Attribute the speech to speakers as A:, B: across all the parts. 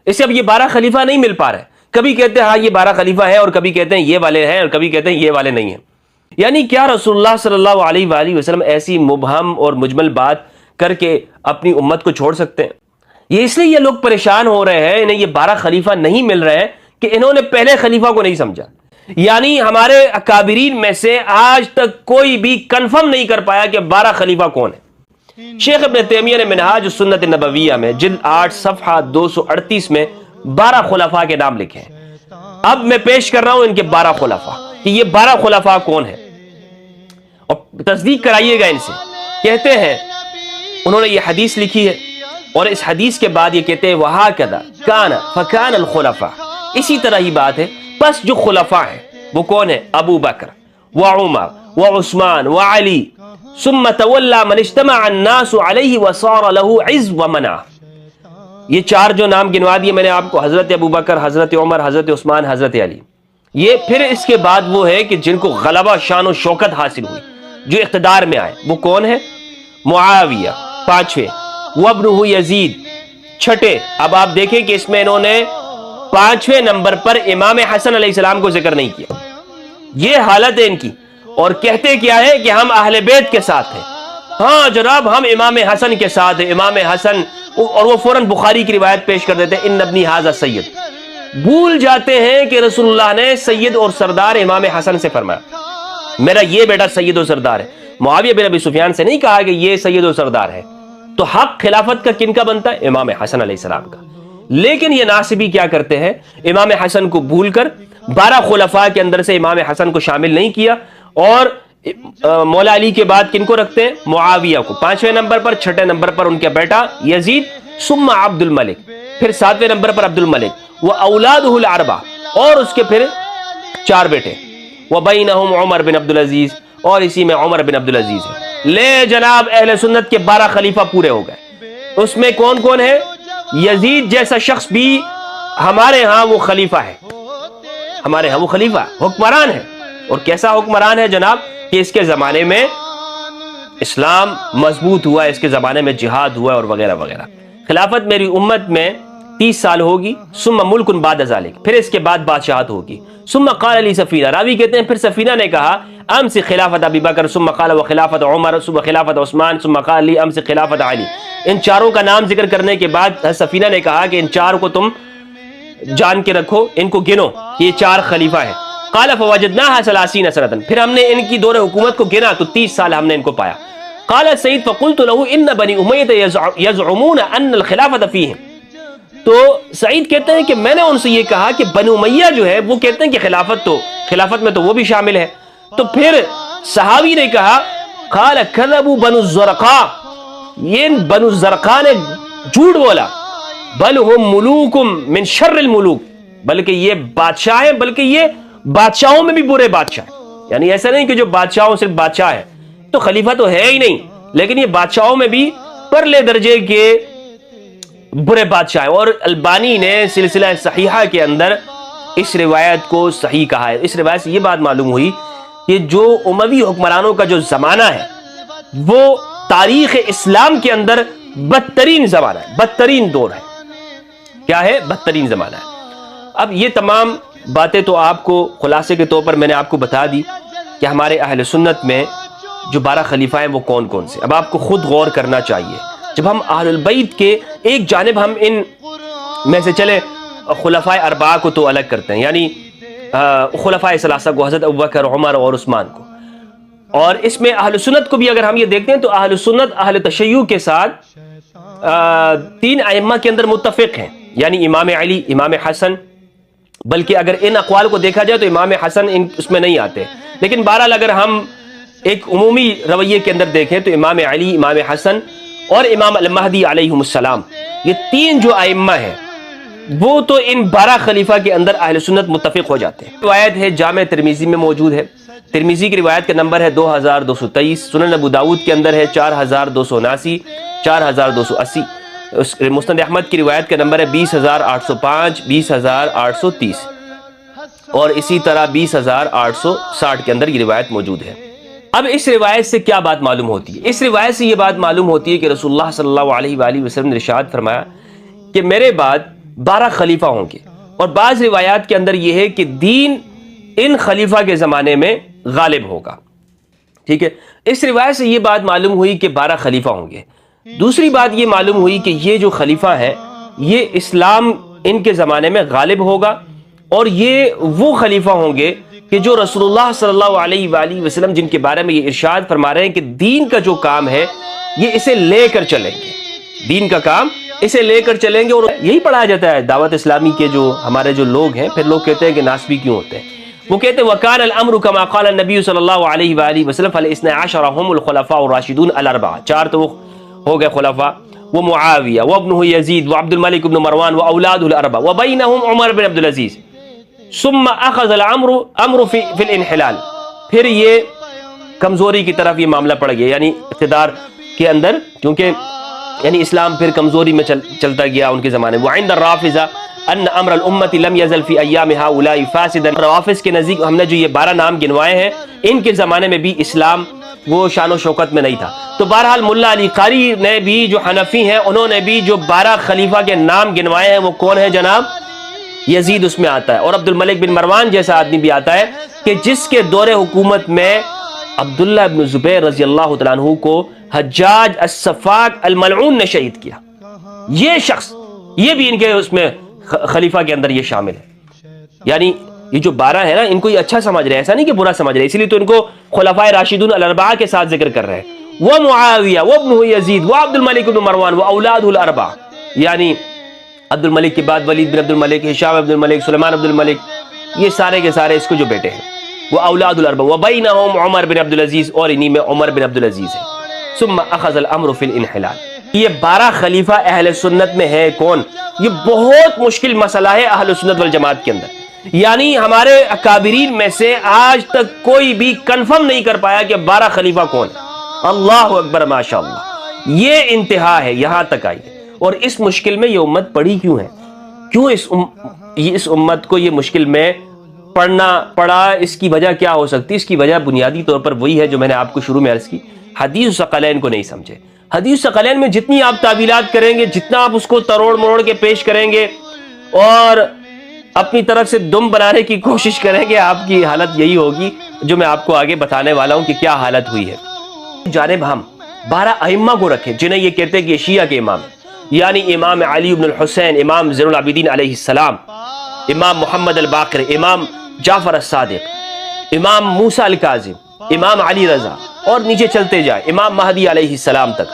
A: اس سے اب یہ 12 خلیفہ نہیں مل پا رہے. کبھی کہتے ہیں ہاں یہ 12 خلیفہ ہیں اور کبھی کہتے ہیں یہ والے ہیں اور کبھی کہتے ہیں یہ والے نہیں ہیں. یعنی کیا رسول اللہ صلی اللہ علیہ وآلہ وسلم ایسی مبہم اور مجمل بات کر کے اپنی امت کو چھوڑ سکتے ہیں؟ یہ اس لیے یہ لوگ پریشان ہو رہے ہیں، انہیں یہ 12 خلیفہ نہیں مل رہے ہیں کہ انہوں نے پہلے خلیفہ کو نہیں سمجھا. یعنی ہمارے اکابرین میں سے آج تک کوئی بھی کنفرم نہیں کر پایا کہ 12 خلیفہ کون ہے. شیخ ابن تیمیہ نے منہاج السنت النبویہ میں جلد 8 صفحہ 238 میں 12 خلفاء کے نام لکھے ہیں. اب میں پیش کر رہا ہوں ان کے 12 خلفاء کہ یہ 12 خلفاء کون ہیں، اور تصدیق کرائیے گا ان سے. کہتے ہیں انہوں نے یہ حدیث لکھی ہے اور اس حدیث کے بعد یہ کہتے ہیں وَهَكَذَا كَانَ فَكَانَ الْخُلَفَاءُ، اسی طرح ہی بات ہے. پس جو خلفاء ہیں وہ کون ہیں؟ ابو بکر وعمر وعثمان وعلی ثم تولى من اجتمع الناس علیہ وصار له عز ومنع. یہ 4 جو نام گنوا دیے میں نے آپ کو، حضرت ابو بکر، حضرت عمر، حضرت عثمان، حضرت علی. یہ پھر اس کے بعد وہ ہے کہ جن کو غلبہ، شان و شوکت حاصل ہوئی، جو اقتدار میں آئے، وہ کون ہے؟ معاویہ 5ویں، وابنہ یزید 6. اب آپ دیکھیں کہ اس میں انہوں نے 5ویں نمبر پر امام حسن علیہ السلام کو ذکر نہیں کیا. یہ حالت ہے ان کی، اور کہتے کیا ہے کہ ہم اہل بیت کے ساتھ ہیں. ہاں جناب ہم امام حسن کے ساتھ ہیں. امام حسن، اور وہ فوراً بخاری کی روایت پیش کر دیتے ہیں ان ابنی ھذا سید. بھول جاتے ہیں کہ رسول اللہ نے سید اور سردار امام حسن سے فرمایا میرا یہ بیٹا سید و سردار ہے. معاویہ بن ابی سفیان سے نہیں کہا کہ یہ سید و سردار ہے. تو حق خلافت کا کن کا بنتا ہے؟ امام حسن علیہ السلام کا. لیکن یہ ناصبی کیا کرتے ہیں؟ امام حسن کو بھول کر 12 خلفاء کے اندر سے امام حسن کو شامل نہیں کیا، اور مولا علی کے بعد کن کو رکھتے ہیں؟ معاویہ کو 5ویں نمبر پر. 6 نمبر پر ان کا بیٹا یزید، ثم عبد الملک، پھر 7ویں نمبر پر عبد الملک، واولادہ الاربعہ، اور اس کے پھر 4 بیٹے، وبینہم عمر بن عبد العزیز، اور اسی میں عمر بن عبد العزیز ہے. لے جناب اہل سنت کے 12 خلیفہ پورے ہو گئے. اس میں کون کون ہے؟ یزید جیسا شخص بھی ہمارے ہاں وہ خلیفہ ہے، ہمارے ہاں وہ خلیفہ حکمران ہے. اور کیسا حکمران ہے جناب کہ اس کے زمانے میں اسلام مضبوط ہوا ہے، اس کے زمانے میں جہاد ہوا ہے اور وغیرہ وغیرہ. خلافت میری امت میں 30 سال ہوگی، ثم ملک بعد ذلک، پھر اس کے بعد بادشاہت ہوگی. ثم قال علی سفینہ، راوی کہتے ہیں پھر سفینہ نے کہا امسک خلافت ابی بکر، ثم قال وخلافت عمر، ثم خلافت عثمان، ثم قال لی امسک خلافت علی. ان 4 کا نام ذکر کرنے کے بعد سفینہ نے کہا کہ ان 4 کو تم جان کے رکھو، ان کو گنو کہ یہ 4 خلیفہ ہیں. قال فوجدناها 30 سنة، پھر ہم نے ان کی دور حکومت کو گنا تو 30 سال ہم نے ان کو پایا. قال سعید فقلت له ان بنی امیہ یزعمون ان الخلافۃ فیہم. تو سعید کہتے ہیں کہ میں نے ان سے یہ کہا کہ بنو امیہ جو ہے وہ کہتے ہیں کہ خلافت میں تو وہ بھی شامل ہے. تو پھر صحابی نے کہا قال کذبوا بنو الزرقاء، یہ بنو الزرقاء نے جھوٹ بولا. بل هم ملوک من شر الملوک، بلکہ یہ بادشاہ ہیں، بلکہ یہ بادشاہوں میں بھی برے بادشاہ ہیں. یعنی ایسا نہیں کہ جو بادشاہوں صرف بادشاہ ہے تو خلیفہ تو ہے ہی نہیں، لیکن یہ بادشاہوں میں بھی پرلے درجے کے برے بادشاہ ہیں. اور البانی نے سلسلہ صحیحہ کے اندر اس روایت کو صحیح کہا ہے. اس روایت سے یہ بات معلوم ہوئی کہ جو اموی حکمرانوں کا جو زمانہ ہے وہ تاریخ اسلام کے اندر بدترین زمانہ ہے، بدترین دور ہے. کیا ہے؟ بدترین زمانہ ہے. اب یہ تمام باتیں تو آپ کو خلاصے کے طور پر میں نے آپ کو بتا دی کہ ہمارے اہل سنت میں جو 12 خلیفہ ہیں وہ کون کون سے. اب آپ کو خود غور کرنا چاہیے. جب ہم اہل البیت کے ایک جانب ہم ان میں سے چلے خلفائے 4 کو تو الگ کرتے ہیں، یعنی خلفائے ثلاثہ کو، حضرت ابوبکر، عمر اور عثمان کو، اور اس میں اہل سنت کو بھی اگر ہم یہ دیکھتے ہیں تو اہل سنت اہل تشیع کے ساتھ 3 ائمہ کے اندر متفق ہیں، یعنی امام علی، امام حسن. بلکہ اگر ان اقوال کو دیکھا جائے تو امام حسن اس میں نہیں آتے، لیکن بہرحال اگر ہم ایک عمومی رویے کے اندر دیکھیں تو امام علی، امام حسن اور امام المہدی علیہم السلام، یہ 3 جو ائمہ ہیں وہ تو ان 12 خلیفہ کے اندر اہل سنت متفق ہو جاتے ہیں. روایت ہے جامع ترمذی میں موجود ہے. ترمذی کی روایت کا نمبر ہے 2223. سنن ابو داؤد کے اندر ہے 4279، 4280. مسند احمد کی روایت کا نمبر ہے 20805، 20830، اور اسی طرح 20860 کے اندر یہ روایت موجود ہے. اب اس روایت سے کیا بات معلوم ہوتی ہے؟ اس روایت سے یہ بات معلوم ہوتی ہے کہ رسول اللہ صلی اللہ علیہ وآلہ وسلم نے ارشاد فرمایا کہ میرے بعد 12 خلیفہ ہوں گے، اور بعض روایات کے اندر یہ ہے کہ دین ان خلیفہ کے زمانے میں غالب ہوگا. ٹھیک ہے، اس روایت سے یہ بات معلوم ہوئی کہ 12 خلیفہ ہوں گے. دوسری بات یہ معلوم ہوئی کہ یہ جو خلیفہ ہے یہ اسلام ان کے زمانے میں غالب ہوگا، اور یہ وہ خلیفہ ہوں گے کہ جو رسول اللہ صلی اللہ علیہ وآلہ وسلم جن کے بارے میں یہ ارشاد فرما رہے ہیں کہ دین کا جو کام ہے یہ اسے لے کر چلیں گے، دین کا کام اسے لے کر چلیں گے. اور یہی پڑھایا جاتا ہے دعوت اسلامی کے جو ہمارے جو لوگ ہیں. پھر لوگ کہتے ہیں کہ ناسبی کیوں ہوتے ہیں، وہ کہتے ہیں وَكَانَ الْأَمْرُ كَمَا قَالَ النَّبِيُّ صلی اللہ علیہ وآلہ وسلم فَالْإِثْنَى عَشَرَ هُمُ الْخُلَفَاءُ الرَّاشِدُونَ الْأَرْبَعَةُ. 4 تو ہو گئے خلفاء، وہ معاویہ وابنہ یزید وعبد الملک بن مروان واولادہ الاربعہ وبینہم عمر بن عبد العزیز. ثم اخذ الامر فی الانحلال. پھر یہ کمزوری کی طرف یہ معاملہ پڑ گیا، یعنی اقتدار کے اندر، کیونکہ یعنی اسلام پھر کمزوری میں چلتا گیا ان کے زمانے میں. وعند الرافضہ ان امر الامت لم يزل في ایام هؤلاء فاسدا. روافض کے نزدیک ہم نے جو یہ 12 نام گنوائے ہیں ان کے زمانے میں بھی اسلام وہ شان و شوکت میں نہیں تھا. تو بہرحال ملا علی قاری نے بھی جو حنفی ہیں انہوں نے بھی جو 12 خلیفہ کے نام گنوائے ہیں وہ کون ہے جناب؟ یزید اس میں آتا ہے، اور عبد الملک بن مروان جیسا آدمی بھی آتا ہے کہ جس کے دور حکومت میں عبداللہ ابن زبیر رضی اللہ تعالیٰ عنہ کو حجاج السفاک الملعون نے شہید کیا. یہ شخص، یہ بھی ان کے اس میں خلیفہ کے اندر یہ شامل ہے. یعنی یہ جو 12 ہے نا ان کو یہ اچھا سمجھ رہے ہیں، ایسا نہیں کہ برا سمجھ رہے ہیں، اسی لیے تو ان کو خلفائے راشدون الاربعہ کے ساتھ ذکر کر رہے ہیں. وہ معاویہ وابنہ یزید وعبد الملک بن مروان واولادہ الاربعہ، یعنی عبد الملک کے بعد ولید بن عبد الملک، ہشام عبد الملک، سلیمان عبد الملک، یہ سارے کے سارے اس کو جو بیٹے ہیں وہ اولاد الاربعہ. وبینہم عمر بن عبد العزیز، اور انہی میں عمر بن عبد العزیز ہے. ثم اخذ الامر فی الانحلال. یہ 12 خلیفہ اہل سنت میں ہے کون؟ یہ بہت مشکل مسئلہ ہے اہل سنت والجماعت کے اندر. یعنی ہمارے اکابرین میں سے آج تک کوئی بھی کنفرم نہیں کر پایا کہ 12 خلیفہ کون ہے. اللہ اکبر ماشاءاللہ، یہ انتہا ہے، یہاں تک آئی. اور اس مشکل میں یہ امت پڑی کیوں ہے؟ کیوں اس امت کو یہ مشکل میں پڑھنا پڑا؟ اس کی وجہ کیا ہو سکتی ہے؟ اس کی وجہ بنیادی طور پر وہی ہے جو میں نے آپ کو شروع میں عرض کی، حدیث ثقلین کو نہیں سمجھے. حدیث ثقلین میں جتنی آپ تعویلات کریں گے، جتنا آپ اس کو تروڑ مروڑ کے پیش کریں گے اور اپنی طرف سے دم بنانے کی کوشش کریں گے، آپ کی حالت یہی ہوگی جو میں آپ کو آگے بتانے والا ہوں کہ کیا حالت ہوئی ہے. جانب ہم 12 ائمہ کو رکھیں جنہیں یہ کہتے ہیں کہ شیعہ کے امام، یعنی امام علی بن الحسین، امام زین العابدین علیہ السلام، امام محمد الباقر، امام جعفر الصادق، امام موسیٰ الکاظم، امام علی رضا، اور نیچے چلتے جائیں امام مہدی علیہ السلام تک،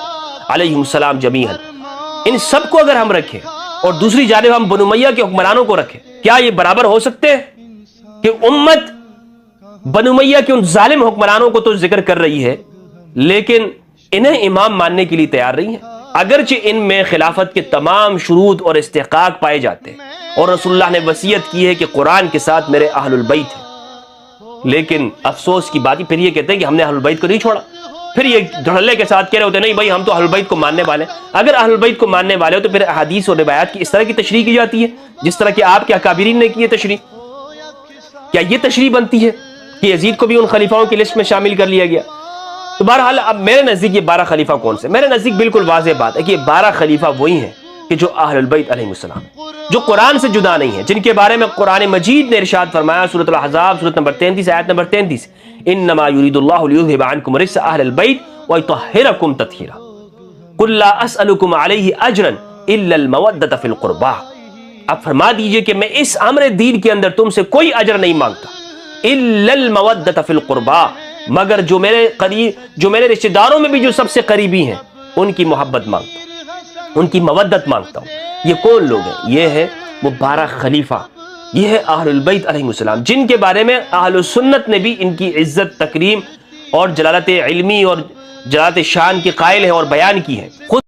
A: علیہ السلام جمیعاً. ان سب کو اگر ہم رکھیں اور دوسری جانب ہم بنو امیہ کے حکمرانوں کو رکھیں، کیا یہ برابر ہو سکتے ہیں کہ امت بنو امیہ کے ان ظالم حکمرانوں کو تو ذکر کر رہی ہے لیکن انہیں امام ماننے کے لیے تیار نہیں ہے، اگرچہ ان میں خلافت کے تمام شروط اور استحقاق پائے جاتے ہیں اور رسول اللہ نے وصیت کی ہے کہ قرآن کے ساتھ میرے اہل البیت ہیں. لیکن افسوس کی بات، پھر یہ کہتے ہیں کہ ہم نے اہل البیت کو نہیں چھوڑا. پھر یہ دھڑلے کے ساتھ کہہ رہے ہوتے ہیں نہیں بھائی ہم تو اہل البیت کو ماننے والے ہیں. اگر اہل البیت کو ماننے والے ہو تو پھر احادیث اور روایات کی اس طرح کی تشریح کی جاتی ہے جس طرح کہ آپ کے اکابرین نے کی ہے تشریح. کیا یہ تشریح بنتی ہے کہ یزید کو بھی ان خلیفاؤں کی لسٹ میں شامل کر لیا گیا؟ تو بہرحال اب میرے نزدیک یہ 12 خلیفہ کون سے؟ میرے نزدیک بالکل واضح بات ہے کہ یہ 12 خلیفہ وہی ہیں کہ جو اہل البیت علیہ السلام، جو قرآن سے جدا نہیں ہیں، جن کے بارے میں قرآن مجید نے ارشاد فرمایا سورۃ الاحزاب سورۃ نمبر 33 آیت نمبر 33، انما یرید اللہ لیذھب عنکم الرجس اہل البیت ویطہرکم تطہیرا قل لا اسألکم علیہ اجرا الا المودۃ فی القربى. اب فرما دیجئے کہ میں اس امر دین کے اندر تم سے کوئی اجر نہیں مانگتا، الا المودۃ فی القربى، مگر جو میرے رشتہ داروں میں بھی جو سب سے قریبی ہیں ان کی محبت مانگتا ہوں، ان کی مودت مانگتا ہوں. یہ کون لوگ ہیں؟ یہ ہے وہ 12 خلیفہ، یہ ہے اہل البیت علیہ السلام، جن کے بارے میں اہل سنت نے بھی ان کی عزت، تکریم اور جلالت علمی اور جلالت شان کی قائل ہے اور بیان کی ہے. خود